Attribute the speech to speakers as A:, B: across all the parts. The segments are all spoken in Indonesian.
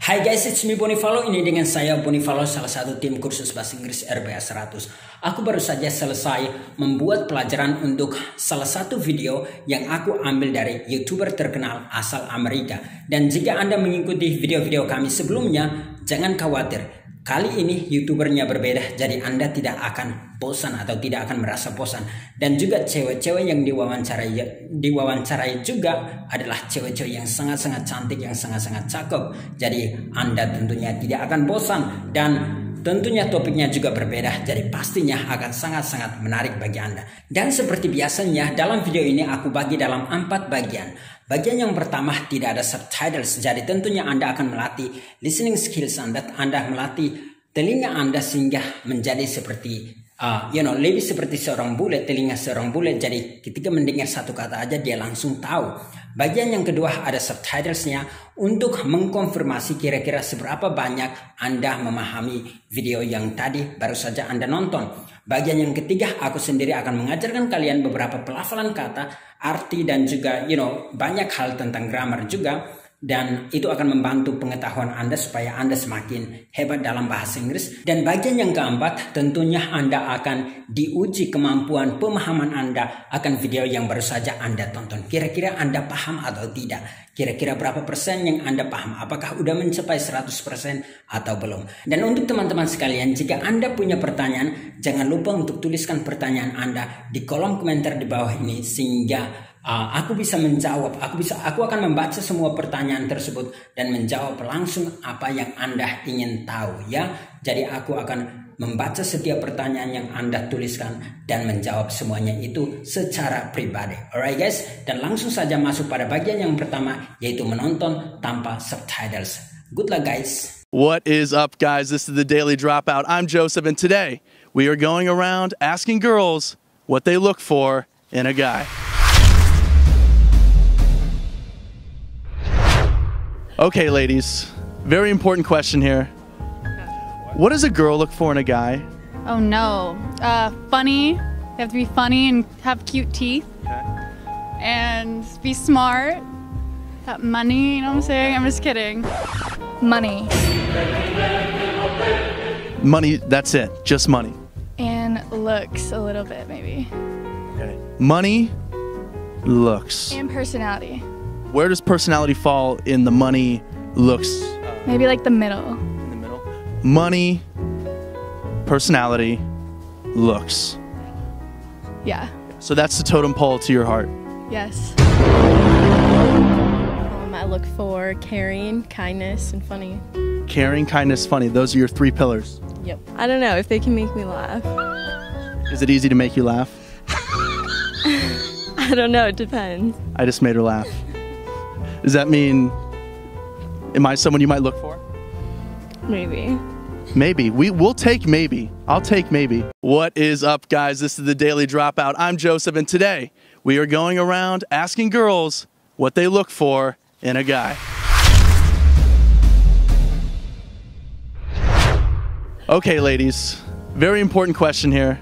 A: Hai guys, it's me Bonifalo. Ini dengan saya Bonifalo, salah satu tim kursus bahasa Inggris RBA 100. Aku baru saja selesai membuat pelajaran untuk salah satu video yang aku ambil dari YouTuber terkenal asal Amerika. Dan jika Anda mengikuti video-video kami sebelumnya, jangan khawatir. Kali ini YouTubernya berbeda, jadi Anda tidak akan bosan atau tidak akan merasa bosan. Dan juga cewek-cewek yang diwawancarai juga adalah cewek-cewek yang sangat-sangat cantik, yang sangat-sangat cakep. Jadi Anda tentunya tidak akan bosan. Dan tentunya topiknya juga berbeda, jadi pastinya akan sangat-sangat menarik bagi Anda. Dan seperti biasanya dalam video ini aku bagi dalam 4 bagian. Bagian yang pertama tidak ada subtitles, jadi tentunya Anda akan melatih listening skills Anda melatih telinga Anda sehingga menjadi seperti lebih seperti seorang bule, telinga seorang bule. Jadi ketika mendengar satu kata aja dia langsung tahu. Bagian yang kedua ada subtitlesnya untuk mengkonfirmasi kira-kira seberapa banyak Anda memahami video yang tadi baru saja Anda nonton. Bagian yang ketiga aku sendiri akan mengajarkan kalian beberapa pelafalan kata, arti dan juga banyak hal tentang grammar juga. Dan itu akan membantu pengetahuan Anda supaya Anda semakin hebat dalam bahasa Inggris. Dan bagian yang keempat tentunya Anda akan diuji kemampuan pemahaman Anda akan video yang baru saja Anda tonton. Kira-kira Anda paham atau tidak? Kira-kira berapa persen yang Anda paham? Apakah udah mencapai 100% atau belum? Dan untuk teman-teman sekalian, jika Anda punya pertanyaan, jangan lupa untuk tuliskan pertanyaan Anda di kolom komentar di bawah ini sehingga aku bisa menjawab. Aku akan membaca semua pertanyaan tersebut dan menjawab langsung apa yang Anda ingin tahu ya. Jadi aku akan membaca setiap pertanyaan yang Anda tuliskan dan menjawab semuanya itu secara pribadi. Alright guys, dan langsung saja masuk pada bagian yang pertama, yaitu menonton tanpa subtitles. Good luck guys.
B: What is up guys? This is the Daily Dropout. I'm Joseph and today we are going around asking girls what they look for in a guy. Okay, ladies, very important question here. What does a girl look for in a guy?
C: Oh no. Funny. They have to be funny and have cute teeth.
B: Okay.
C: And be smart. Have money, you know what I'm saying? I'm just kidding. Money.
B: Money, that's it. Just money.
C: And looks a little bit, maybe.
B: Okay. Money, looks.
C: And personality.
B: Where does personality fall in the money, looks?
C: Maybe like the middle.
B: In the middle? Money, personality, looks.
C: Yeah.
B: So that's the totem pole to your heart.
C: Yes.
D: I look for caring, kindness, and funny.
B: Caring, kindness, funny. Those are your 3 pillars.
D: Yep. I don't know if they can make me laugh.
B: Is it easy to make you laugh?
D: I don't know. It depends.
B: I just made her laugh. Does that mean, am I someone you might look for?
D: Maybe.
B: Maybe. We'll take maybe. I'll take maybe. What is up, guys? This is the Daily Dropout. I'm Joseph, and today we are going around asking girls what they look for in a guy. Okay, ladies, very important question here.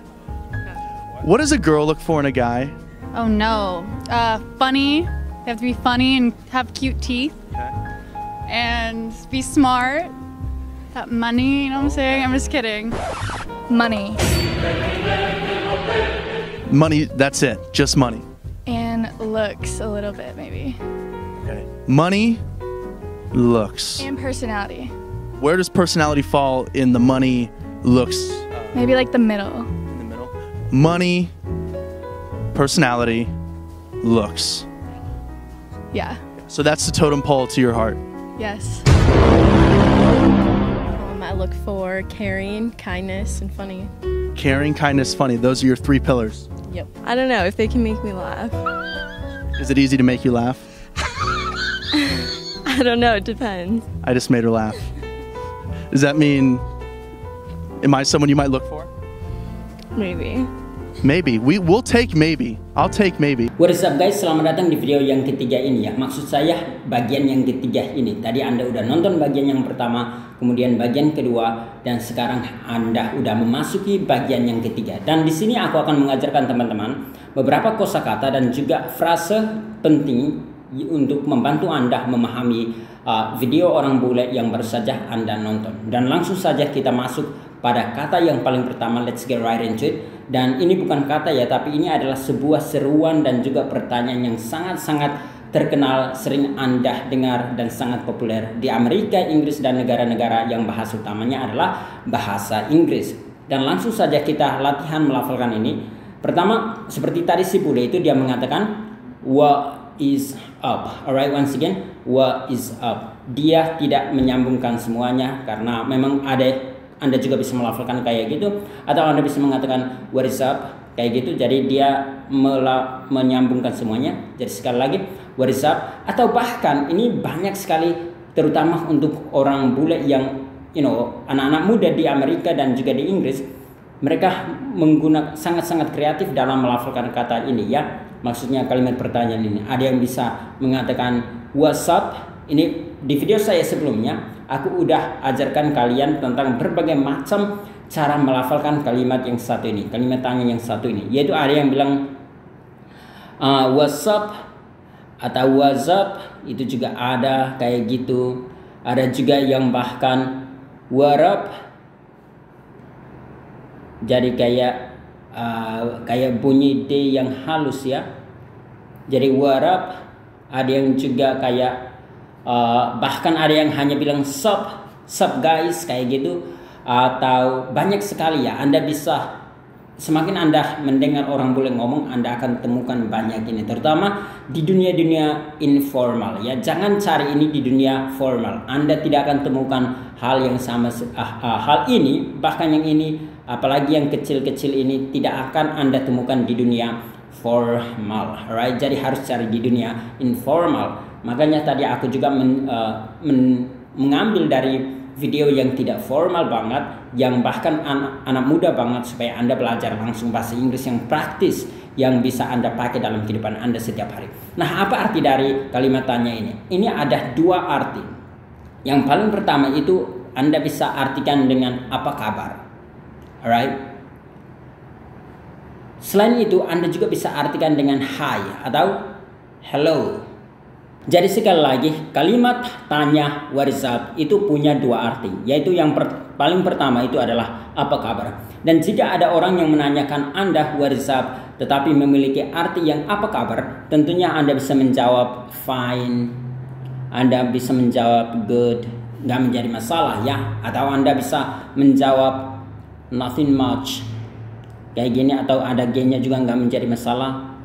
B: What does a girl look for in a guy?
C: Oh no. Funny. They have to be funny and have cute teeth.
B: Okay.
C: And be smart. Have money, you know what I'm saying? I'm just kidding. Money.
B: Money, that's it. Just money.
C: And looks a little bit, maybe.
B: Okay. Money, looks.
C: And personality.
B: Where does personality fall in the money, looks?
C: Maybe like the middle.
B: In the middle? Money, personality, looks.
C: Yeah.
B: So that's the totem pole to your heart.
C: Yes.
D: I look for caring, kindness, and funny.
B: Caring, kindness, funny. Those are your 3 pillars.
D: Yep. I don't know if they can make me laugh.
B: Is it easy to make you laugh?
D: I don't know. It depends.
B: I just made her laugh. Does that mean, am I someone you might look for?
D: Maybe.
B: Maybe. We'll take maybe. I'll take maybe.
A: What is up guys, selamat datang di video yang ketiga ini ya. Maksud saya bagian yang ketiga ini. Tadi Anda udah nonton bagian yang pertama, kemudian bagian kedua, dan sekarang Anda udah memasuki bagian yang ketiga. Dan di sini aku akan mengajarkan teman-teman beberapa kosakata dan juga frase penting untuk membantu Anda memahami video orang bule yang baru saja Anda nonton. Dan langsung saja kita masuk pada kata yang paling pertama, let's get right into it. Dan ini bukan kata ya, tapi ini adalah sebuah seruan dan juga pertanyaan yang sangat-sangat terkenal, sering Anda dengar dan sangat populer di Amerika, Inggris, dan negara-negara yang bahasa utamanya adalah bahasa Inggris. Dan langsung saja kita latihan melafalkan ini. Pertama, seperti tadi si bule itu dia mengatakan what is up. Alright, once again, what is up. Dia tidak menyambungkan semuanya karena memang Anda juga bisa melafalkan kayak gitu, atau Anda bisa mengatakan what is up kayak gitu. Jadi dia menyambungkan semuanya. Jadi sekali lagi what is up, atau bahkan ini banyak sekali terutama untuk orang bule yang anak-anak muda di Amerika dan juga di Inggris, mereka menggunakan sangat-sangat kreatif dalam melafalkan kata ini ya. Maksudnya kalimat pertanyaan ini. Ada yang bisa mengatakan what's up. Ini di video saya sebelumnya aku udah ajarkan kalian tentang berbagai macam cara melafalkan kalimat yang satu ini, kalimat tanya yang satu ini. Yaitu ada yang bilang what's up atau what's up, itu juga ada kayak gitu. Ada juga yang bahkan what up. Jadi kayak bunyi D yang halus ya. Jadi what up. Ada yang juga kayak bahkan ada yang hanya bilang sup guys kayak gitu. Atau banyak sekali ya. Anda bisa, semakin Anda mendengar orang bule ngomong, Anda akan temukan banyak ini, terutama di dunia informal ya. Jangan cari ini di dunia formal. Anda tidak akan temukan hal yang sama, hal ini, bahkan yang ini, apalagi yang kecil-kecil ini tidak akan Anda temukan di dunia formal. Alright, jadi harus cari di dunia informal. Makanya tadi aku juga mengambil dari video yang tidak formal banget, yang bahkan anak muda banget, supaya Anda belajar langsung bahasa Inggris yang praktis, yang bisa Anda pakai dalam kehidupan Anda setiap hari. Nah, apa arti dari kalimat tanya ini? Ini ada dua arti. Yang paling pertama itu Anda bisa artikan dengan apa kabar. Alright. Selain itu Anda juga bisa artikan dengan hi atau hello. Jadi sekali lagi, kalimat tanya what is up itu punya dua arti, yaitu yang paling pertama itu adalah apa kabar. Dan jika ada orang yang menanyakan Anda what is up tetapi memiliki arti yang apa kabar, tentunya Anda bisa menjawab fine, Anda bisa menjawab good, nggak menjadi masalah ya. Atau Anda bisa menjawab nothing much kayak gini, atau ada G-nya juga nggak menjadi masalah.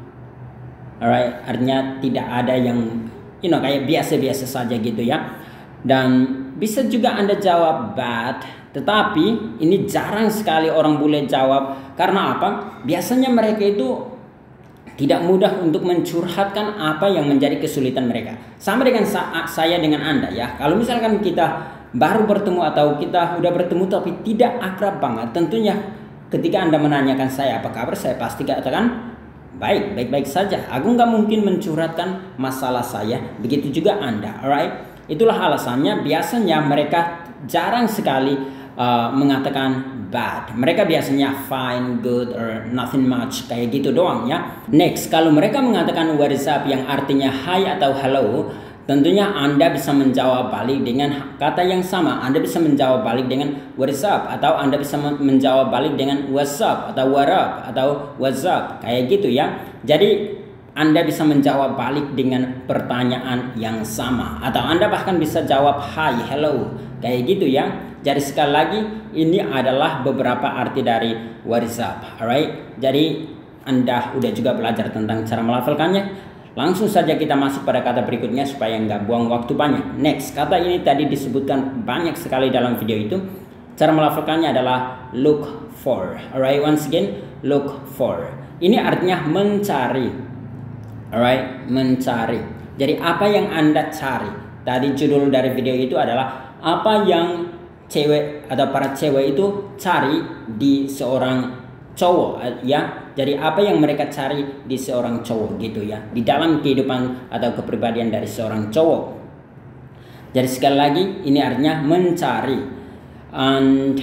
A: Alright, artinya tidak ada yang kayak biasa-biasa saja gitu ya. Dan bisa juga Anda jawab bad, tetapi ini jarang sekali orang bule jawab. Karena apa? Biasanya mereka itu tidak mudah untuk mencurhatkan apa yang menjadi kesulitan mereka. Sama dengan saya dengan Anda ya. Kalau misalkan kita baru bertemu atau kita udah bertemu tapi tidak akrab banget, tentunya ketika Anda menanyakan saya apa kabar, saya pasti katakan baik-baik saja. Aku nggak mungkin mencurhatkan masalah saya. Begitu juga Anda, alright? Itulah alasannya biasanya mereka jarang sekali mengatakan bad. Mereka biasanya fine, good, or nothing much kayak gitu doang ya. Next, kalau mereka mengatakan what is up yang artinya hi atau hello, tentunya Anda bisa menjawab balik dengan kata yang sama. Anda bisa menjawab balik dengan what is up, atau Anda bisa menjawab balik dengan what's up atau what up atau what's up kayak gitu ya. Jadi Anda bisa menjawab balik dengan pertanyaan yang sama, atau Anda bahkan bisa jawab hi, hello kayak gitu ya. Jadi sekali lagi, ini adalah beberapa arti dari what is up. Alright. Jadi Anda udah juga belajar tentang cara melafalkannya. Langsung saja kita masuk pada kata berikutnya supaya nggak buang waktu banyak. Next, kata ini tadi disebutkan banyak sekali dalam video itu. Cara melafalkannya adalah look for. Alright, once again, look for. Ini artinya mencari. Alright, mencari. Jadi apa yang Anda cari? Tadi judul dari video itu adalah apa yang cewek atau para cewek itu cari di seorang cowok ya. Jadi apa yang mereka cari di seorang cowok gitu ya, di dalam kehidupan atau kepribadian dari seorang cowok. Jadi sekali lagi ini artinya mencari. And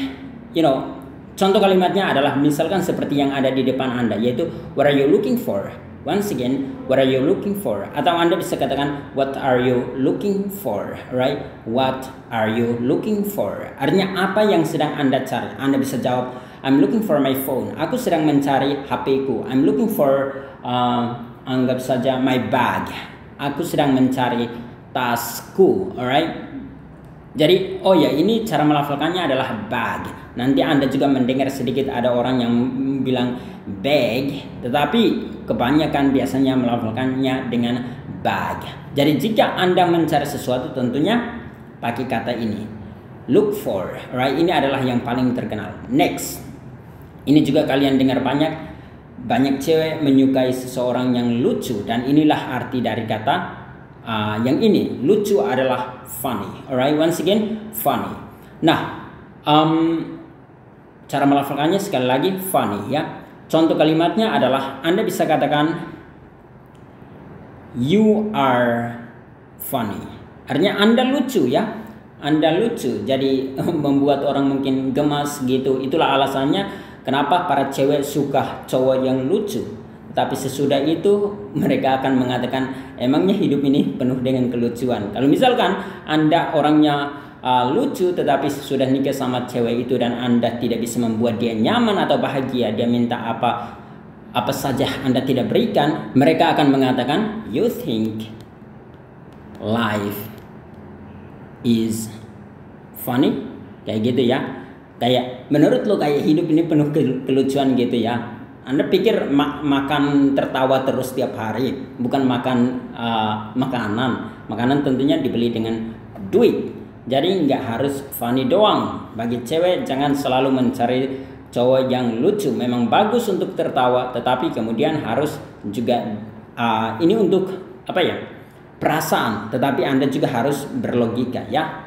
A: contoh kalimatnya adalah misalkan seperti yang ada di depan Anda, yaitu what are you looking for? Once again, what are you looking for? Atau Anda bisa katakan what are you looking for, right? What are you looking for? Artinya apa yang sedang Anda cari? Anda bisa jawab, I'm looking for my phone. Aku sedang mencari HP-ku. I'm looking for anggap saja my bag. Aku sedang mencari tasku, alright? Jadi, oh ya, ini cara melafalkannya adalah bag. Nanti Anda juga mendengar sedikit ada orang yang bilang bag, tetapi kebanyakan biasanya melafalkannya dengan bag. Jadi jika Anda mencari sesuatu tentunya pakai kata ini. Look for, right? Ini adalah yang paling terkenal. Next. Ini juga kalian dengar banyak cewek menyukai seseorang yang lucu, dan inilah arti dari kata yang ini. Lucu adalah funny, alright? Once again, funny. Nah, cara melafalkannya sekali lagi funny, ya. Contoh kalimatnya adalah Anda bisa katakan you are funny. Artinya Anda lucu, ya. Anda lucu. Jadi membuat orang mungkin gemas gitu. Itulah alasannya kenapa para cewek suka cowok yang lucu. Tapi sesudah itu mereka akan mengatakan emangnya hidup ini penuh dengan kelucuan. Kalau misalkan Anda orangnya lucu tetapi sudah nikah sama cewek itu dan Anda tidak bisa membuat dia nyaman atau bahagia, dia minta apa saja Anda tidak berikan, mereka akan mengatakan you think life is funny, kayak gitu ya. Kayak menurut lo kayak hidup ini penuh kelucuan gitu ya. Anda pikir makan tertawa terus tiap hari, bukan makan makanan. Makanan tentunya dibeli dengan duit. Jadi nggak harus funny doang. Bagi cewek jangan selalu mencari cowok yang lucu. Memang bagus untuk tertawa, tetapi kemudian harus juga ini untuk apa ya? Perasaan. Tetapi Anda juga harus berlogika ya.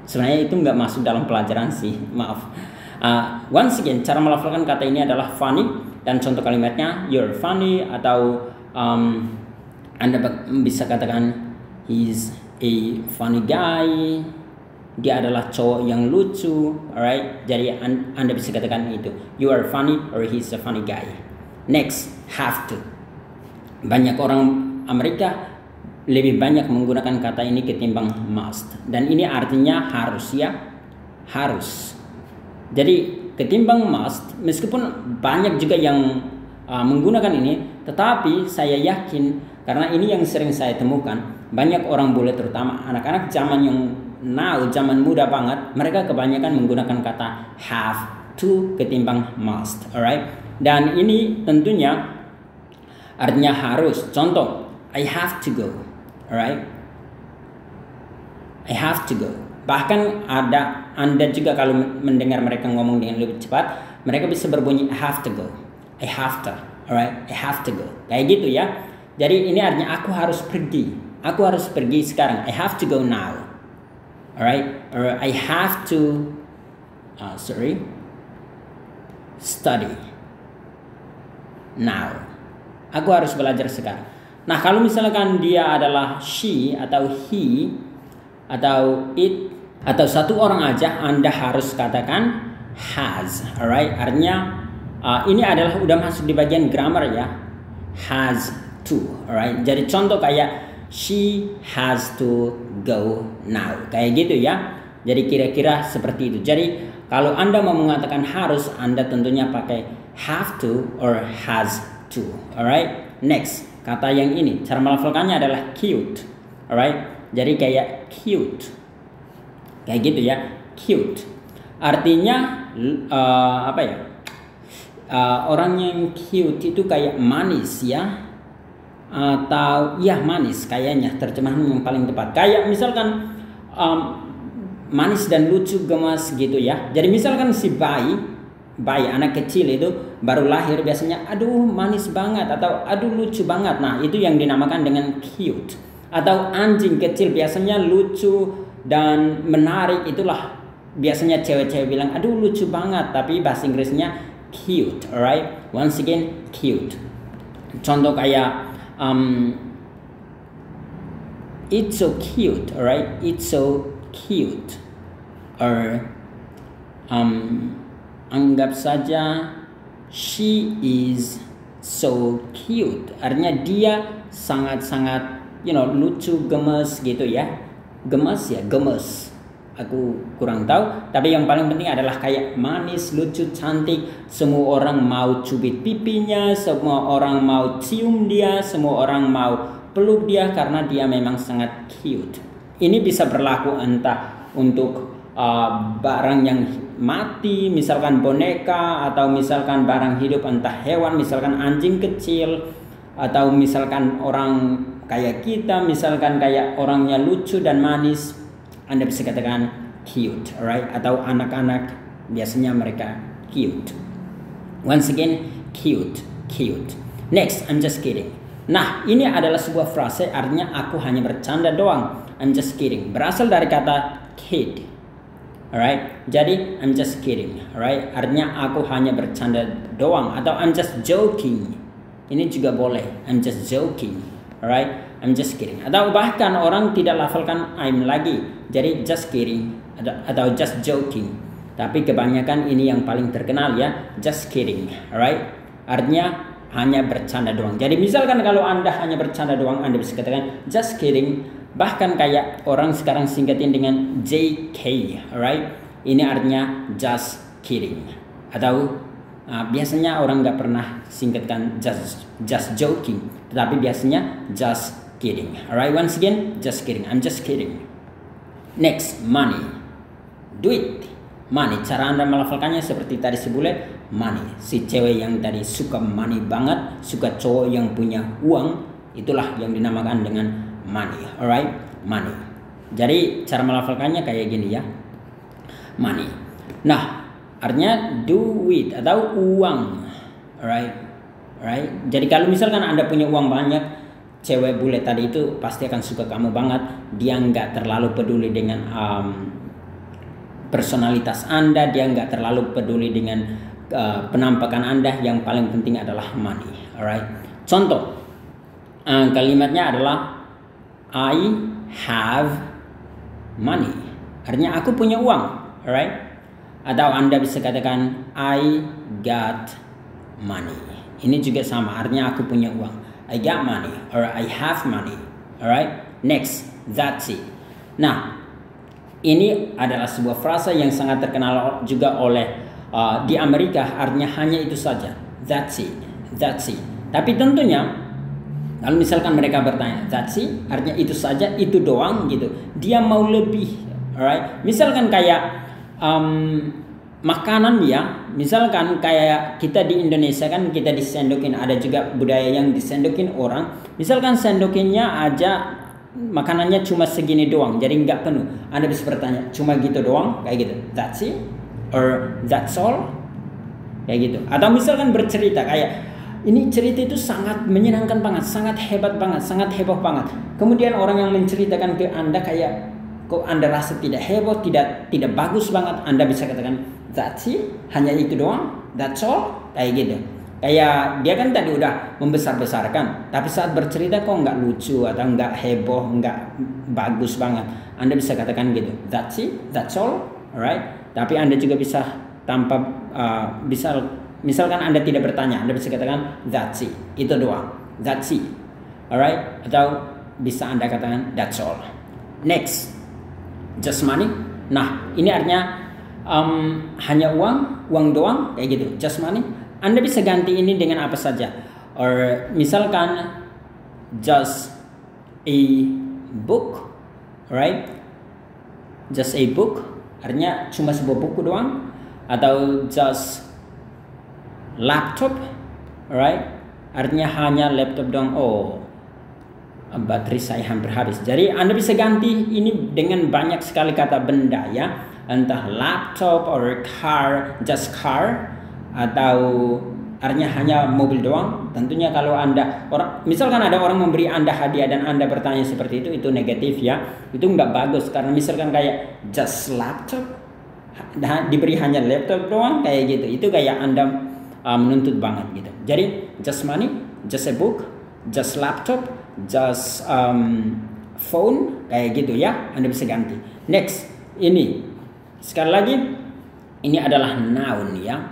A: Sebenarnya itu nggak masuk dalam pelajaran sih, maaf. Once again, cara melafalkan kata ini adalah funny, dan contoh kalimatnya you're funny, atau Anda bisa katakan he's a funny guy, dia adalah cowok yang lucu, alright? Jadi Anda bisa katakan itu, you are funny or he's a funny guy. Next, have to. Banyak orang Amerika lebih banyak menggunakan kata ini ketimbang must, dan ini artinya harus ya, harus. Jadi ketimbang must, meskipun banyak juga yang menggunakan ini, tetapi saya yakin karena ini yang sering saya temukan, banyak orang bule terutama anak-anak zaman yang now, zaman muda banget, mereka kebanyakan menggunakan kata have to ketimbang must, alright? Dan ini tentunya artinya harus. Contoh, I have to go, alright? I have to go. Bahkan ada Anda juga kalau mendengar mereka ngomong dengan lebih cepat, mereka bisa berbunyi I have to go, I have to, alright, I have to go, kayak gitu ya. Jadi ini artinya aku harus pergi sekarang, I have to go now, alright, or I have to study now, aku harus belajar sekarang. Nah, kalau misalkan dia adalah she atau he atau it atau satu orang aja, Anda harus katakan has, alright? Artinya ini adalah udah masuk di bagian grammar ya, has to, alright? Jadi contoh kayak she has to go now, kayak gitu ya. Jadi kira-kira seperti itu. Jadi kalau Anda mau mengatakan harus, Anda tentunya pakai have to or has to, alright? Next, kata yang ini cara melafalkannya adalah cute, alright? Jadi kayak cute, kayak gitu ya, cute. Artinya apa ya? Orang yang cute itu kayak manis ya, atau ya manis kayaknya terjemahan yang paling tepat. Kayak misalkan manis dan lucu, gemas gitu ya. Jadi misalkan si bayi anak kecil itu baru lahir biasanya aduh manis banget atau aduh lucu banget. Nah, itu yang dinamakan dengan cute. Atau anjing kecil biasanya lucu dan menarik, itulah biasanya cewek-cewek bilang aduh lucu banget, tapi bahasa Inggrisnya cute, alright? Once again, cute. Contoh kayak it's so cute, alright? It's so cute. Or anggap saja she is so cute. Artinya dia sangat-sangat lucu, gemes gitu ya. Gemes. Aku kurang tahu, tapi yang paling penting adalah kayak manis, lucu, cantik. Semua orang mau cubit pipinya, semua orang mau cium dia, semua orang mau peluk dia karena dia memang sangat cute. Ini bisa berlaku entah untuk barang yang mati, misalkan boneka, atau misalkan barang hidup entah hewan, misalkan anjing kecil, atau misalkan orang kayak kita, misalkan kayak orangnya lucu dan manis, Anda bisa katakan cute, alright? Atau anak-anak biasanya mereka cute. Once again, cute. Next, I'm just kidding. Nah, ini adalah sebuah frase artinya aku hanya bercanda doang. I'm just kidding. Berasal dari kata kid. Alright? Jadi, I'm just kidding. Alright? Artinya aku hanya bercanda doang. Atau I'm just joking. Ini juga boleh. I'm just joking. Alright? I'm just kidding. Atau bahkan orang tidak lafalkan I'm lagi. Jadi just kidding atau just joking. Tapi kebanyakan ini yang paling terkenal ya, just kidding. Alright? Artinya hanya bercanda doang. Jadi misalkan kalau Anda hanya bercanda doang, Anda bisa katakan just kidding. Bahkan kayak orang sekarang singkatin dengan JK. Alright? Ini artinya just kidding. Atau biasanya orang nggak pernah singkatkan just joking, tetapi biasanya just kidding. Alright, once again, just kidding. I'm just kidding. Next, money, duit, money. Cara Anda melafalkannya seperti tadi sebutnya, money. Si cewek yang tadi suka money banget, suka cowok yang punya uang, itulah yang dinamakan dengan money. Alright, money. Jadi cara melafalkannya kayak gini ya, money. Nah, artinya duit atau uang. Alright. Jadi kalau misalkan Anda punya uang banyak, cewek bule tadi itu pasti akan suka kamu banget. Dia nggak terlalu peduli dengan personalitas Anda, dia nggak terlalu peduli dengan penampakan Anda. Yang paling penting adalah money. Alright. Contoh kalimatnya adalah I have money. Artinya aku punya uang. Alright. Atau Anda bisa katakan I got money. Ini juga sama, artinya aku punya uang. I got money or I have money. Alright? Next, that's it. Nah, ini adalah sebuah frasa yang sangat terkenal juga oleh di Amerika, artinya hanya itu saja. That's it. Tapi tentunya kalau misalkan mereka bertanya that's it, artinya itu saja, itu doang gitu. Dia mau lebih. Alright? Misalkan kayak makanan ya, misalkan kayak kita di Indonesia kan kita disendokin, ada juga budaya yang disendokin orang. Misalkan sendokinnya aja makanannya cuma segini doang, jadi nggak penuh. Anda bisa bertanya, cuma gitu doang, kayak gitu, that's it, or that's all, kayak gitu. Atau misalkan bercerita kayak ini cerita itu sangat menyenangkan banget, sangat hebat banget, sangat heboh banget. Kemudian orang yang menceritakan ke Anda kayak kok Anda rasa tidak heboh, tidak bagus banget, Anda bisa katakan that's it, hanya itu doang, that's all, kayak gitu. Kayak dia kan tadi udah membesar-besarkan, tapi saat bercerita kok nggak lucu atau nggak heboh, nggak bagus banget, Anda bisa katakan gitu, that's it, that's all, alright. Tapi Anda juga bisa tanpa misalkan Anda tidak bertanya, Anda bisa katakan that's it, itu doang, that's it, alright. Atau bisa Anda katakan that's all. Next, just money. Nah, ini artinya hanya uang doang, kayak gitu, just money. Anda bisa ganti ini dengan apa saja. Or misalkan just a book, right? Just a book, artinya cuma sebuah buku doang. Atau just laptop, right? Artinya hanya laptop doang. Oh, baterai saya hampir habis. Jadi Anda bisa ganti ini dengan banyak sekali kata benda ya. Entah laptop or car, just car, atau artinya hanya mobil doang. Tentunya kalau Anda misalkan ada orang memberi Anda hadiah dan Anda bertanya seperti itu negatif ya. Itu nggak bagus, karena misalkan kayak just laptop, diberi hanya laptop doang, kayak gitu. Itu kayak Anda menuntut banget gitu. Jadi just money, just a book, just laptop, just phone, kayak gitu ya. Anda bisa ganti. Next, ini sekali lagi, ini adalah noun ya.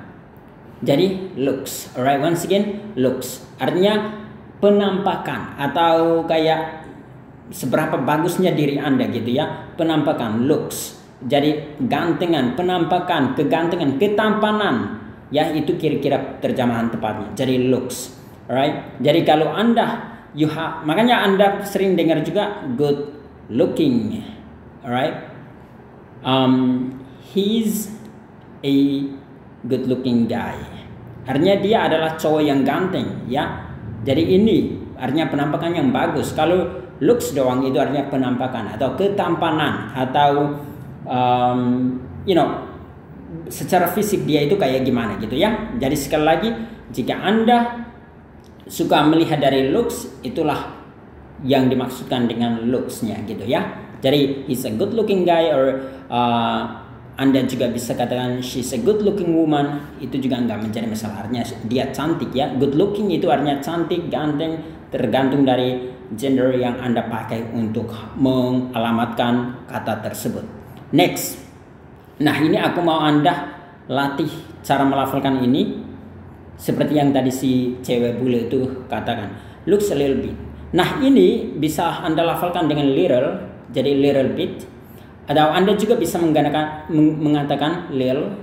A: Jadi looks. Alright, once again looks. Artinya penampakan atau kayak seberapa bagusnya diri Anda gitu ya. Penampakan, looks. Jadi gantengan, penampakan, kegantengan, ketampanan. Ya, itu kira-kira terjemahan tepatnya. Jadi looks. Alright. Jadi kalau Anda makanya Anda sering dengar juga good looking. Alright. He's a good looking guy. Artinya dia adalah cowok yang ganteng, ya. Jadi ini artinya penampakan yang bagus. Kalau looks doang itu artinya penampakan atau ketampanan atau secara fisik dia itu kayak gimana gitu ya. Jadi sekali lagi, jika Anda suka melihat dari looks, itulah yang dimaksudkan dengan looks-nya gitu ya. Jadi he's a good looking guy, or Anda juga bisa katakan she's a good looking woman. Itu juga nggak menjadi masalah. Artinya dia cantik ya. Good looking itu artinya cantik, ganteng, tergantung dari gender yang Anda pakai untuk mengalamatkan kata tersebut. Next. Nah, ini aku mau Anda latih cara melafalkan ini seperti yang tadi si cewek bule itu katakan. Looks a little bit. Nah, ini bisa Anda lafalkan dengan little, jadi little bit. Atau Anda juga bisa mengatakan little.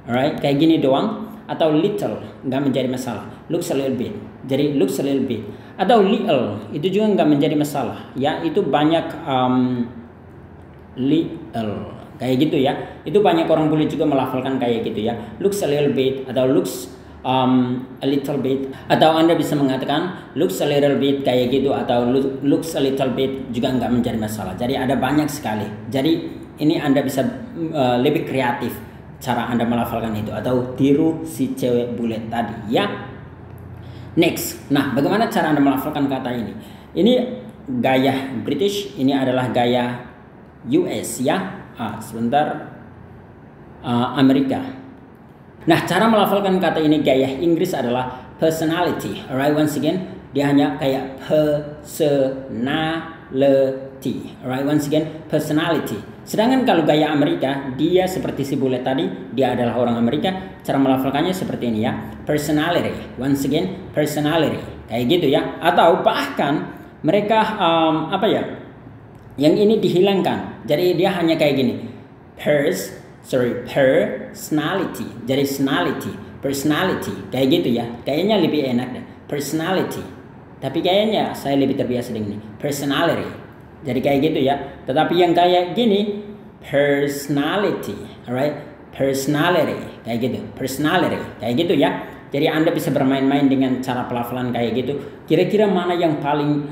A: Alright, kayak gini doang. Atau little, nggak menjadi masalah. Looks a little bit. Jadi looks a little bit. Atau little, itu juga nggak menjadi masalah. Ya, itu banyak little. Kayak gitu ya. Itu banyak orang boleh juga melafalkan kayak gitu ya. Looks a little bit atau looks a little bit. Atau Anda bisa mengatakan looks a little bit kayak gitu atau looks a little bit juga nggak menjadi masalah. Jadi ada banyak sekali. Jadi ini Anda bisa lebih kreatif cara Anda melafalkan itu atau tiru si cewek bule tadi ya. Next. Nah, bagaimana cara Anda melafalkan kata ini? Ini gaya British, ini adalah gaya US ya. Amerika. Nah, cara melafalkan kata ini gaya Inggris adalah personality. Alright, once again, dia hanya kayak personality. Alright, once again, personality. Sedangkan kalau gaya Amerika, dia seperti si bule tadi, dia adalah orang Amerika. Cara melafalkannya seperti ini ya, personality. Once again, personality. Kayak gitu ya. Atau bahkan mereka yang ini dihilangkan. Jadi dia hanya kayak gini. Personality. Jadi personality. Kayak gitu ya. Kayaknya lebih enak deh. Personality. Tapi kayaknya saya lebih terbiasa dengan ini. Personality. Jadi kayak gitu ya. Tetapi yang kayak gini, personality. Alright? Personality. Kayak gitu. Personality. Kayak gitu ya. Jadi Anda bisa bermain-main dengan cara pelafalan kayak gitu. Kira-kira mana yang paling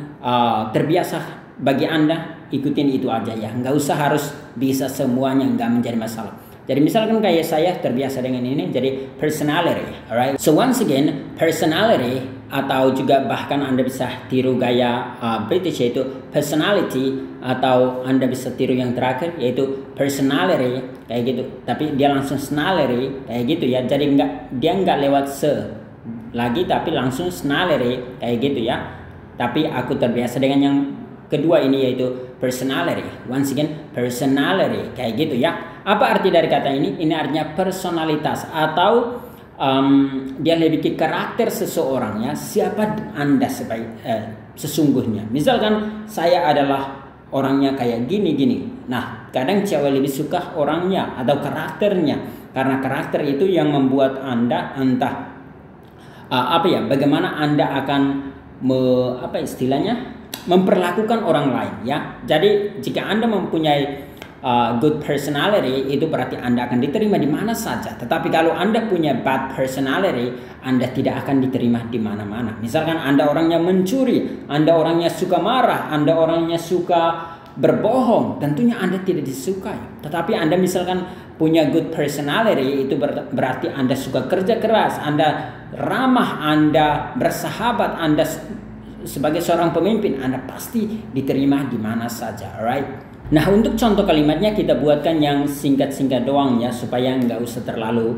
A: terbiasa bagi Anda? Ikutin itu aja ya, nggak usah harus bisa semuanya, nggak menjadi masalah. Jadi misalkan kayak saya terbiasa dengan ini, jadi personality, alright. So once again, personality atau juga bahkan Anda bisa tiru gaya British yaitu personality, atau Anda bisa tiru yang terakhir yaitu personality kayak gitu. Tapi dia langsung snallery kayak gitu ya. Jadi dia nggak lewat lagi, tapi langsung snallery kayak gitu ya. Tapi aku terbiasa dengan yang kedua ini yaitu personality. Once again, personality kayak gitu ya. Apa arti dari kata ini? Ini artinya personalitas atau dia lebih ke karakter seseorang ya. Siapa Anda sesungguhnya. Misalkan saya adalah orangnya kayak gini. Nah, kadang cewek lebih suka orangnya atau karakternya. Karena karakter itu yang membuat Anda entah bagaimana Anda akan memperlakukan orang lain ya. Jadi jika Anda mempunyai good personality, itu berarti Anda akan diterima di mana saja. Tetapi kalau Anda punya bad personality, Anda tidak akan diterima di mana-mana. Misalkan Anda orangnya mencuri, Anda orangnya suka marah, Anda orangnya suka berbohong, tentunya Anda tidak disukai. Tetapi Anda misalkan punya good personality, itu berarti Anda suka kerja keras, Anda ramah, Anda bersahabat, Anda sebagai seorang pemimpin, Anda pasti diterima di mana saja, alright? Nah, untuk contoh kalimatnya kita buatkan yang singkat-singkat doang ya, supaya nggak usah terlalu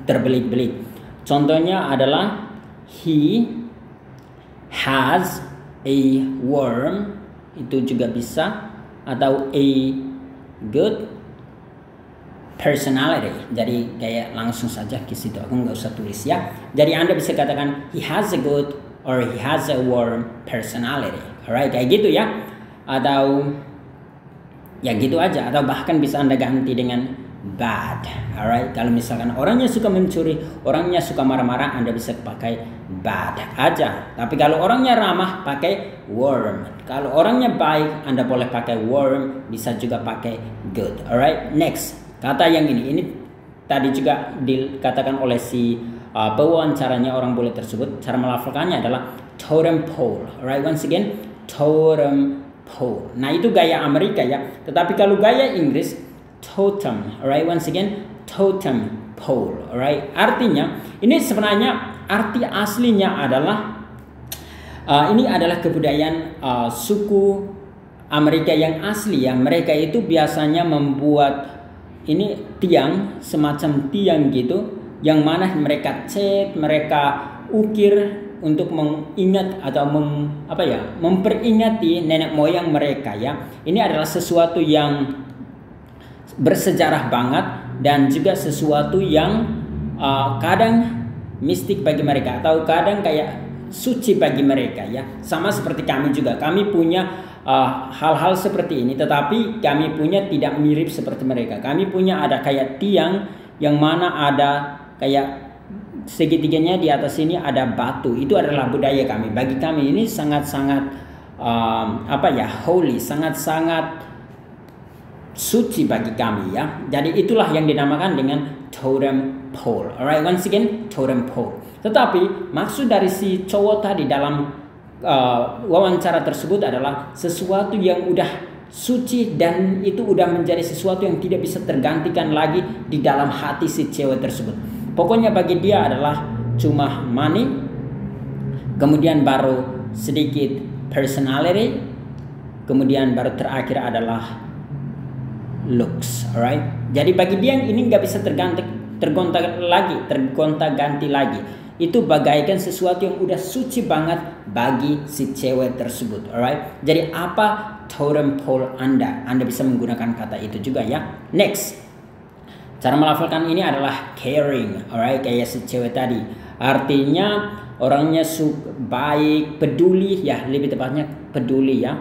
A: terbelit-belit. Contohnya adalah he has a worm, itu juga bisa, atau a good personality. Jadi kayak langsung saja ke situ, aku nggak usah tulis ya. Jadi Anda bisa katakan he has a good or he has a warm personality. Alright, kayak gitu ya. Atau ya gitu aja, atau bahkan bisa Anda ganti dengan bad. Alright, kalau misalkan orangnya suka mencuri, orangnya suka marah-marah, Anda bisa pakai bad aja. Tapi kalau orangnya ramah, pakai warm. Kalau orangnya baik, Anda boleh pakai warm, bisa juga pakai good. Alright, next. Kata yang ini tadi juga dikatakan oleh si pewawancaranya orang bule tersebut. Cara melafalkannya adalah totem pole. Alright, once again, totem pole. Nah, itu gaya Amerika ya. Tetapi kalau gaya Inggris, totem. Alright, once again, totem pole. Alright, artinya ini sebenarnya arti aslinya adalah ini adalah kebudayaan suku Amerika yang asli ya. Mereka itu biasanya membuat ini tiang, semacam tiang gitu, yang mana mereka cat, mereka ukir untuk mengingat atau memperingati nenek moyang mereka ya. Ini adalah sesuatu yang bersejarah banget dan juga sesuatu yang kadang mistik bagi mereka atau kadang kayak suci bagi mereka ya. Sama seperti kami juga, kami punya hal-hal seperti ini, tetapi kami punya tidak mirip seperti mereka. Kami punya ada kayak tiang yang mana ada kayak segitiganya di atas ini ada batu. Itu adalah budaya kami. Bagi kami ini sangat-sangat holy, sangat-sangat suci bagi kami ya. Jadi itulah yang dinamakan dengan totem pole. Alright, once again, totem pole. Tetapi maksud dari si cowok tadi dalam wawancara tersebut adalah sesuatu yang udah suci dan itu udah menjadi sesuatu yang tidak bisa tergantikan lagi di dalam hati si cewek tersebut. Pokoknya bagi dia adalah cuma money, kemudian baru sedikit personality, kemudian baru terakhir adalah looks. Alright, jadi bagi dia ini nggak bisa tergonta-ganti lagi. Itu bagaikan sesuatu yang udah suci banget bagi si cewek tersebut. Alright, jadi apa totem pole Anda? Anda bisa menggunakan kata itu juga ya. Next, cara melafalkan ini adalah caring. Alright, kayak si cewek tadi. Artinya orangnya baik, peduli ya, lebih tepatnya peduli ya,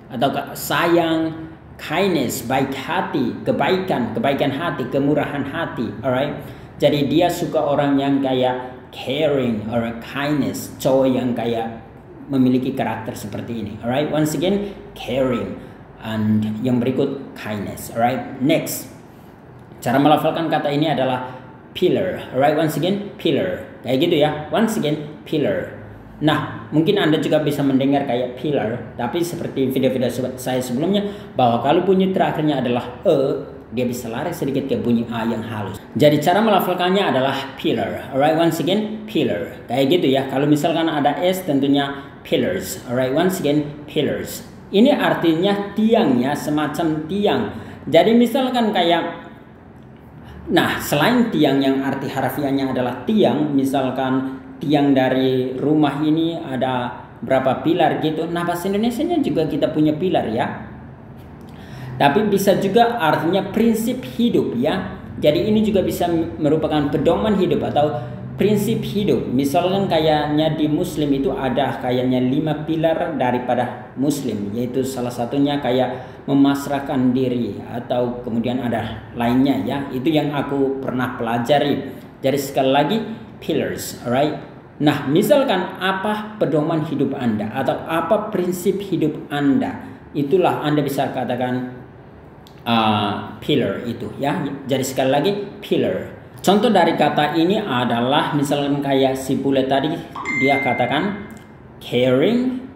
A: atau sayang, kindness, baik hati, kebaikan hati, kemurahan hati. Alright, jadi dia suka orang yang kayak caring or kindness, cowok yang kayak memiliki karakter seperti ini. Alright, once again, caring, and yang berikut kindness. Alright, next, cara melafalkan kata ini adalah pillar. Alright, once again, pillar, kayak gitu ya. Once again, pillar. Nah, mungkin Anda juga bisa mendengar kayak pillar, tapi seperti video-video saya sebelumnya, bahwa kalau bunyi terakhirnya adalah dia bisa lari sedikit ke bunyi A yang halus. Jadi cara melafalkannya adalah pillar. Alright, once again, pillar. Kayak gitu ya. Kalau misalkan ada S tentunya pillars. Alright, once again, pillars. Ini artinya tiang ya, semacam tiang. Jadi misalkan kayak, nah selain tiang yang arti harfiahnya adalah tiang, misalkan tiang dari rumah ini ada berapa pilar gitu. Nah bahasa Indonesianya juga kita punya pilar ya. Tapi bisa juga artinya prinsip hidup ya. Jadi ini juga bisa merupakan pedoman hidup atau prinsip hidup. Misalkan kayaknya di Muslim itu ada kayaknya 5 pilar daripada Muslim, yaitu salah satunya kayak memasrahkan diri, atau kemudian ada lainnya ya. Itu yang aku pernah pelajari. Jadi sekali lagi, pillars, alright. Nah, misalkan apa pedoman hidup Anda atau apa prinsip hidup Anda, itulah Anda bisa katakan pillar itu ya. Jadi sekali lagi, pillar. Contoh dari kata ini adalah misalkan kayak si bule tadi, dia katakan caring,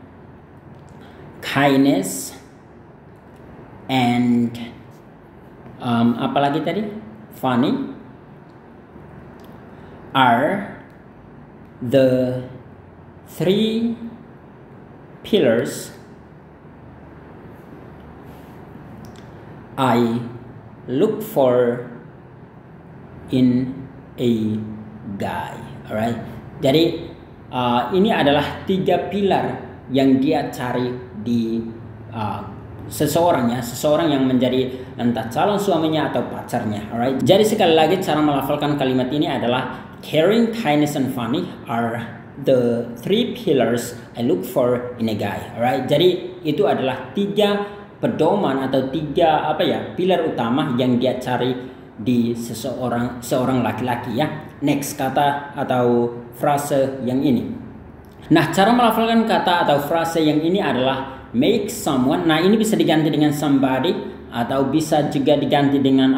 A: kindness, and apalagi tadi, funny are the 3 pillars I look for in a guy. Alright. Jadi ini adalah 3 pilar yang dia cari di seseorang ya, seseorang yang menjadi entah calon suaminya atau pacarnya. Alright. Jadi sekali lagi cara melafalkan kalimat ini adalah caring, kindness, and funny are the 3 pillars I look for in a guy. Alright. Jadi itu adalah 3 pedoman atau 3 pilar utama yang dia cari di seorang laki-laki ya. Next, kata atau frase yang ini. Nah, cara melafalkan kata atau frase yang ini adalah make someone. Nah, ini bisa diganti dengan somebody atau bisa juga diganti dengan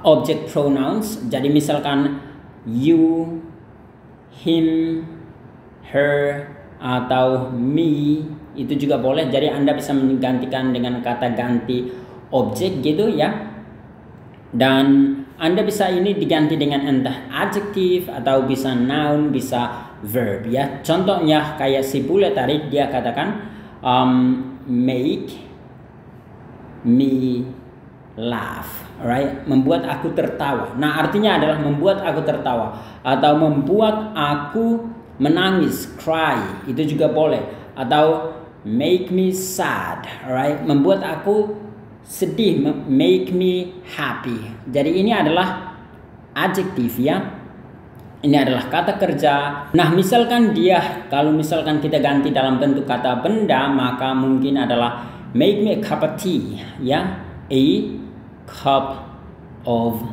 A: object pronouns. Jadi misalkan you, him, her, atau me, itu juga boleh. Jadi Anda bisa menggantikan dengan kata ganti objek gitu ya. Dan Anda bisa ini diganti dengan entah adjective atau bisa noun, bisa verb ya. Contohnya kayak si bule tadi, dia katakan make me laugh, alright, membuat aku tertawa. Nah, artinya adalah membuat aku tertawa atau membuat aku menangis, cry, itu juga boleh. Atau make me sad, alright, membuat aku sedih, make me happy. Jadi ini adalah adjektif ya. Ini adalah kata kerja. Nah, misalkan kalau misalkan kita ganti dalam bentuk kata benda, maka mungkin adalah make me a cup of tea ya, a cup of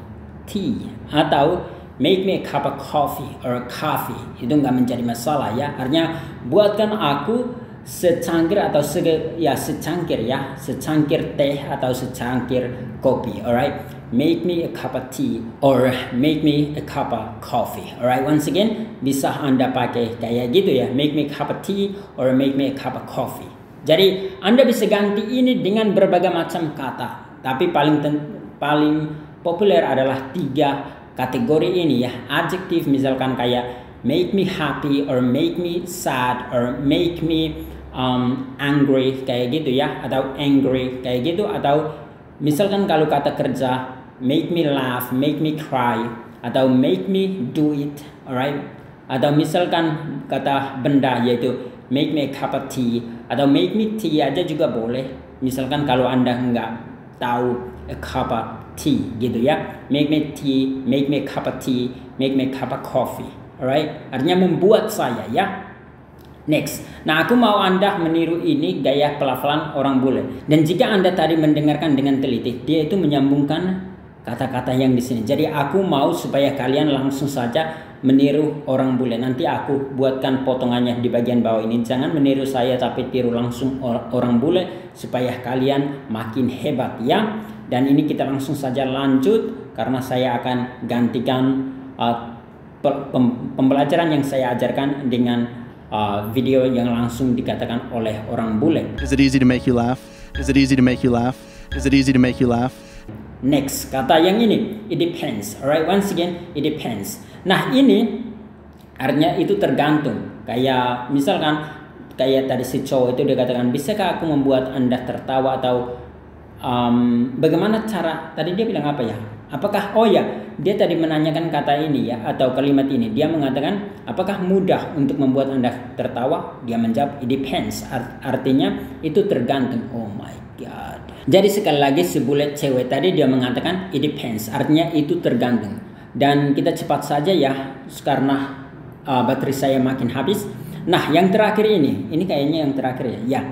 A: tea, atau make me a cup of coffee or coffee. Itu nggak menjadi masalah ya. Artinya buatkan aku secangkir atau secangkir teh atau secangkir kopi. Alright, make me a cup of tea or make me a cup of coffee. Alright, once again bisa Anda pakai kayak gitu ya, make me a cup of tea or make me a cup of coffee. Jadi Anda bisa ganti ini dengan berbagai macam kata, tapi paling populer adalah 3 kategori ini ya. Adjektif misalkan kayak make me happy or make me sad or make me angry kayak gitu ya, atau angry kayak gitu. Atau misalkan kalau kata kerja make me laugh, make me cry, atau make me do it. Alright. Atau misalkan kata benda yaitu make me a cup of tea atau make me tea aja juga boleh. Misalkan kalau Anda nggak tahu a cup of tea gitu ya, make me tea, make me a cup of tea, make me a cup of coffee. Alright, artinya membuat saya ya. Next, nah aku mau Anda meniru ini gaya pelafalan orang bule. Dan jika Anda tadi mendengarkan dengan teliti, dia itu menyambungkan kata-kata yang di sini. Jadi aku mau supaya kalian langsung saja meniru orang bule. Nanti aku buatkan potongannya di bagian bawah ini. Jangan meniru saya tapi tiru langsung orang bule supaya kalian makin hebat ya. Dan ini kita langsung saja lanjut karena saya akan gantikan pembelajaran yang saya ajarkan dengan video yang langsung dikatakan oleh orang bule.
B: Is it easy to make you laugh? Is it easy to make you laugh? Is it easy to make you laugh?
A: Next, kata yang ini, it depends. Alright, once again, it depends. Nah, ini artinya itu tergantung. Kayak misalkan kayak tadi si cowok itu dia katakan, bisakah aku membuat Anda tertawa, atau bagaimana cara, tadi dia bilang apa ya? Apakah, oh ya, dia tadi menanyakan kata ini ya, atau kalimat ini. Dia mengatakan, apakah mudah untuk membuat Anda tertawa? Dia menjawab, it depends. Artinya itu tergantung. Oh my god. Jadi sekali lagi si bule cewek tadi dia mengatakan it depends. Artinya itu tergantung. Dan kita cepat saja ya, karena baterai saya makin habis. Nah, yang terakhir ini kayaknya yang terakhir ya.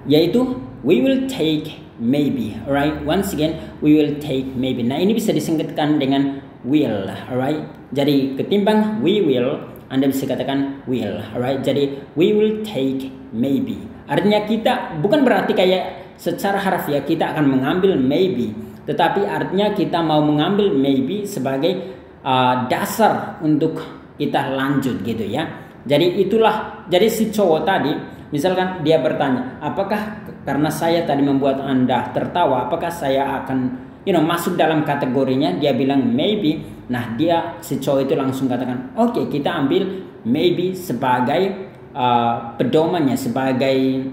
A: Yaitu we will take maybe, alright. Once again, we will take maybe. Nah, ini bisa disingkatkan dengan will, alright. Jadi ketimbang we will, Anda bisa katakan will, alright. Jadi we will take maybe. Artinya kita bukan berarti kayak secara harfiah kita akan mengambil maybe, tetapi artinya kita mau mengambil maybe sebagai dasar untuk kita lanjut gitu ya. Jadi itulah, jadi si cowok tadi misalkan dia bertanya, apakah karena saya tadi membuat Anda tertawa, apakah saya akan masuk dalam kategorinya? Dia bilang maybe. Nah, si cowok itu langsung katakan, oke, kita ambil maybe sebagai pedomannya, sebagai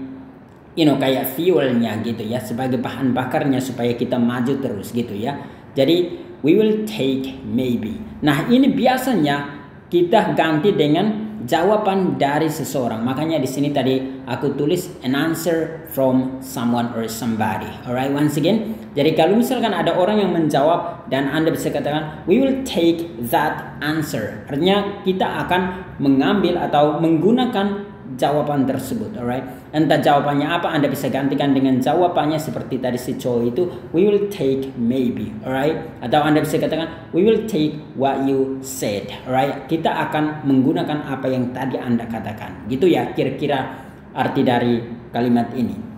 A: kayak fuelnya gitu ya, sebagai bahan bakarnya supaya kita maju terus gitu ya. Jadi we will take maybe. Nah, ini biasanya kita ganti dengan jawaban dari seseorang. Makanya di sini tadi aku tulis an answer from someone or somebody. Alright, once again. Jadi kalau misalkan ada orang yang menjawab dan Anda bisa katakan we will take that answer. Artinya kita akan mengambil atau menggunakan jawaban tersebut. Alright, entah jawabannya apa, Anda bisa gantikan dengan jawabannya seperti tadi si cowok itu, we will take maybe. Alright, atau Anda bisa katakan we will take what you said. Alright, kita akan menggunakan apa yang tadi Anda katakan. Gitu ya kira-kira arti dari kalimat ini.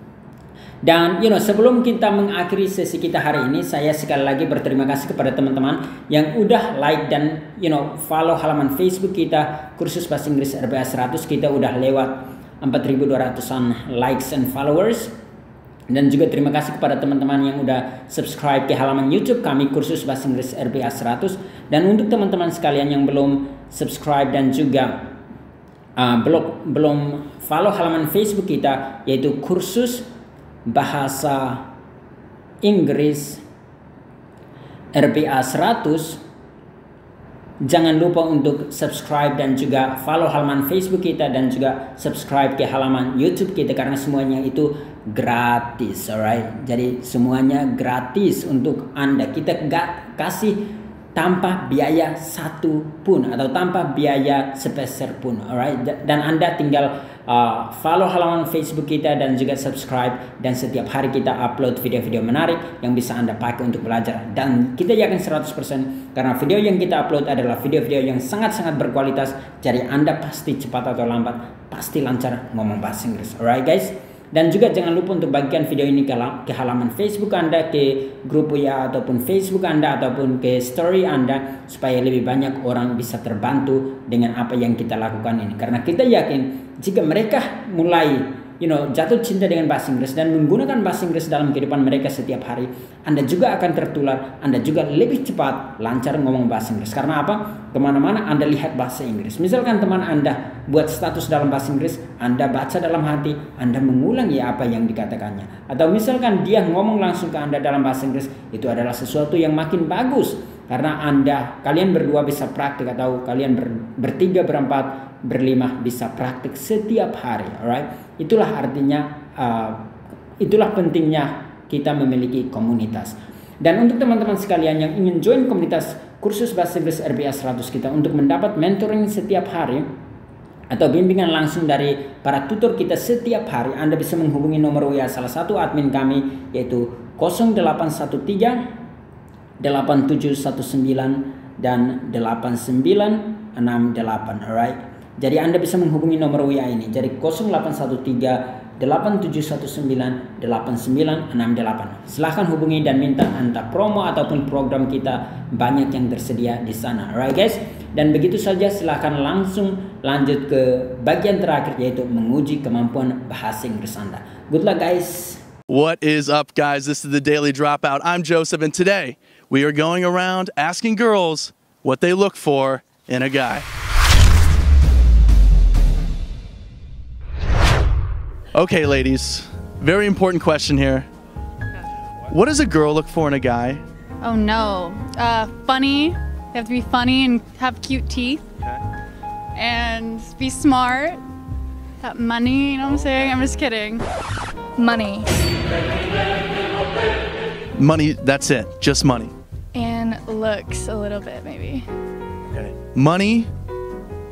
A: Dan sebelum kita mengakhiri sesi kita hari ini, saya sekali lagi berterima kasih kepada teman-teman yang udah like dan follow halaman Facebook kita Kursus Bahasa Inggris RBA 100. Kita udah lewat 4.200-an likes and followers. Dan juga terima kasih kepada teman-teman yang udah subscribe ke halaman YouTube kami Kursus Bahasa Inggris RBA 100. Dan untuk teman-teman sekalian yang belum subscribe dan juga belum follow halaman Facebook kita, yaitu Kursus Bahasa Inggris RBA 100, jangan lupa untuk subscribe dan juga follow halaman Facebook kita dan juga subscribe ke halaman YouTube kita karena semuanya itu gratis. Alright, jadi semuanya gratis untuk Anda. Kita gak kasih tanpa biaya satu pun atau tanpa biaya sepeser pun. Alright, dan Anda tinggal follow halaman Facebook kita dan juga subscribe, dan setiap hari kita upload video-video menarik yang bisa Anda pakai untuk belajar. Dan kita yakin 100% karena video yang kita upload adalah video-video yang sangat-sangat berkualitas, jadi Anda pasti cepat atau lambat pasti lancar ngomong bahasa Inggris. Alright guys, dan juga jangan lupa untuk bagikan video ini ke halaman Facebook Anda, ke grup WA ataupun Facebook Anda ataupun ke story Anda, supaya lebih banyak orang bisa terbantu dengan apa yang kita lakukan ini. Karena kita yakin jika mereka mulai jatuh cinta dengan bahasa Inggris dan menggunakan bahasa Inggris dalam kehidupan mereka setiap hari, Anda juga akan tertular, Anda juga lebih cepat lancar ngomong bahasa Inggris. Karena apa? Kemana-mana Anda lihat bahasa Inggris. Misalkan teman Anda buat status dalam bahasa Inggris, Anda baca dalam hati, Anda mengulangi apa yang dikatakannya. Atau misalkan dia ngomong langsung ke Anda dalam bahasa Inggris, itu adalah sesuatu yang makin bagus. Karena kalian berdua bisa praktik, atau kalian bertiga, berempat, berlima bisa praktik setiap hari. Alright, itulah artinya, itulah pentingnya kita memiliki komunitas. Dan untuk teman-teman sekalian yang ingin join komunitas Kursus Bahasa Inggris RBA 100 kita untuk mendapat mentoring setiap hari atau bimbingan langsung dari para tutor kita setiap hari, Anda bisa menghubungi nomor WA salah satu admin kami, yaitu 0813 8719 dan 8968. Alright, jadi Anda bisa menghubungi nomor WA ini, jadi 0813 8719 8968. Silahkan hubungi dan minta entah promo ataupun program kita, banyak yang tersedia di sana. Alright guys, dan begitu saja, silahkan langsung lanjut ke bagian terakhir, yaitu menguji kemampuan bahasa Inggris Anda. Good luck guys.
B: What is up, guys? This is the Daily Dropout. I'm Joseph, and today we are going around asking girls what they look for in a guy. Okay, ladies, very important question here. What does a girl look for in a guy?
C: Oh no. Funny. They have to be funny and have cute teeth.
B: Okay.
C: And be smart. Have money, you know what I'm saying? I'm just kidding. Money.
B: Money, that's it, just money.
C: And looks a little bit, maybe.
B: Okay. Money,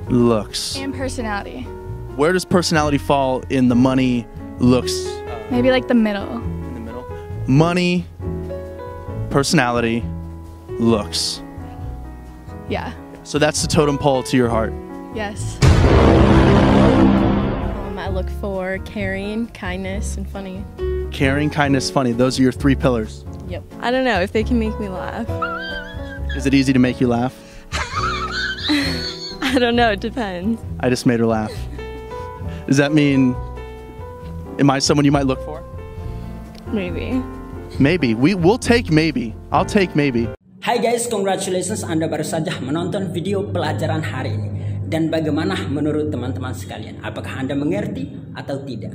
B: looks.
C: And personality.
B: Where does personality fall in the money, looks?
C: Maybe like the middle.
B: In the middle? Money, personality, looks.
C: Yeah.
B: So that's the totem pole to your heart.
C: Yes.
D: I look for caring, kindness, and funny.
B: Caring, kindness, funny. Those are your three pillars.
D: Yep. I don't know, if they can make me laugh.
B: Is it easy to make you laugh?
D: I don't know, it depends.
B: I just made her laugh. Does that mean, am I someone you might look for?
D: Maybe.
B: Maybe. We'll take maybe. I'll take maybe.
A: Hai guys, congratulations, Anda baru saja menonton video pelajaran hari ini. Dan bagaimana menurut teman-teman sekalian? Apakah Anda mengerti atau tidak?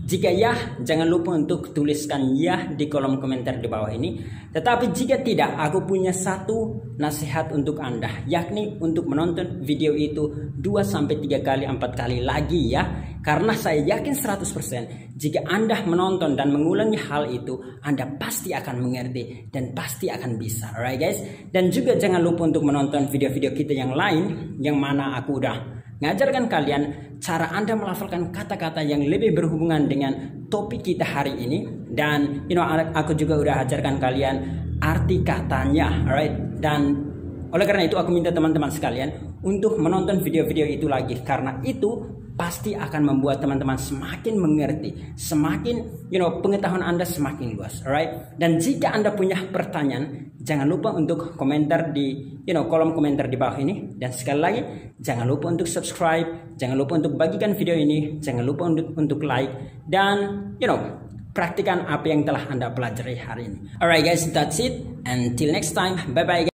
A: Jika ya, jangan lupa untuk tuliskan ya di kolom komentar di bawah ini. Tetapi jika tidak, aku punya satu nasihat untuk Anda, yakni untuk menonton video itu 2-3 kali, 4 kali lagi ya. Karena saya yakin 100% jika Anda menonton dan mengulangi hal itu, Anda pasti akan mengerti dan pasti akan bisa. Alright guys? Dan juga jangan lupa untuk menonton video-video kita yang lain, yang mana aku udah ngajarkan kalian cara Anda melafalkan kata-kata yang lebih berhubungan dengan topik kita hari ini. Dan aku juga udah ajarkan kalian arti katanya, alright? Dan oleh karena itu aku minta teman-teman sekalian untuk menonton video-video itu lagi, karena itu pasti akan membuat teman-teman semakin mengerti, semakin pengetahuan Anda semakin luas, alright? Dan jika Anda punya pertanyaan, jangan lupa untuk komentar di kolom komentar di bawah ini. Dan sekali lagi, jangan lupa untuk subscribe, jangan lupa untuk bagikan video ini, jangan lupa untuk like, dan praktikan apa yang telah Anda pelajari hari ini. Alright guys, that's it. Until next time, bye bye.